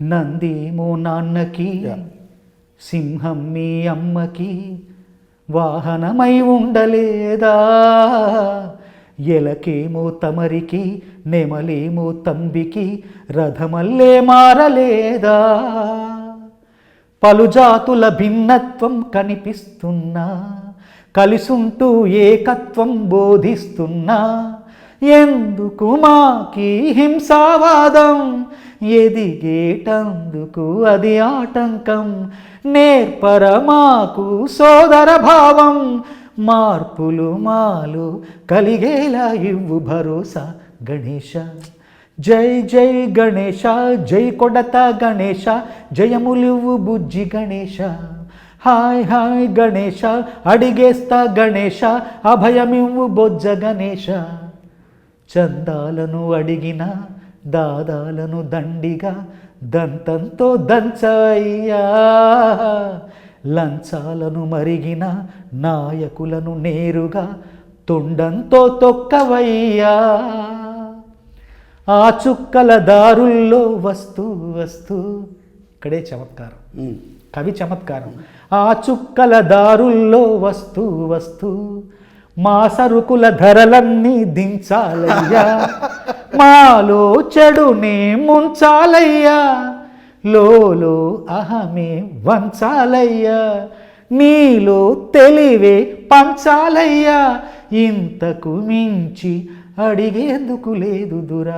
నందేమో నాన్నకి సింహం మీ అమ్మకి వాహనమై ఉండలేదా, ఎలకేమో తమరికి నెమలేమో తంబికి రథమల్లే మారలేదా, పలుజాతుల భిన్నత్వం కనిపిస్తున్నా కలిసుంటూ ఏకత్వం బోధిస్తున్నా, ఎందుకు మాకీ హింసావాదం ఎదిగేటందుకు అది ఆటంకం, నేర్పరమాకు సోదర భావం మార్పులు మాలు కలిగేలా ఇవ్వు భరోసా గణేశ. జై జై గణేశ, జై కొడత గణేశ, జయములివ్వు బుజ్జి గణేశ. హాయ్ హాయ్ గణేశ, అడిగేస్తా గణేశ, అభయమివ్వు బొజ్జ గణేశ. చందాలను అడిగిన దాదాలను దండిగా దంతంతో దంచవయ్యా, లంచాలను మరిగిన నాయకులను నేరుగా తొండంతో తొక్కవయ్యా, ఆ చుక్కల దారుల్లో వస్తూ వస్తూ, ఇక్కడే చమత్కారం, కవి చమత్కారం. ఆ చుక్కల దారుల్లో వస్తూ వస్తూ మా సరుకుల ధరలన్నీ దించాలయ్యా, మాలో చెడునే ముంచాలయ్యా, లోలో అహమే వంచాలయ్యా, నీలో తెలివే పంచాలయ్యా, ఇంతకు మించి అడిగేందుకు లేదు దురా.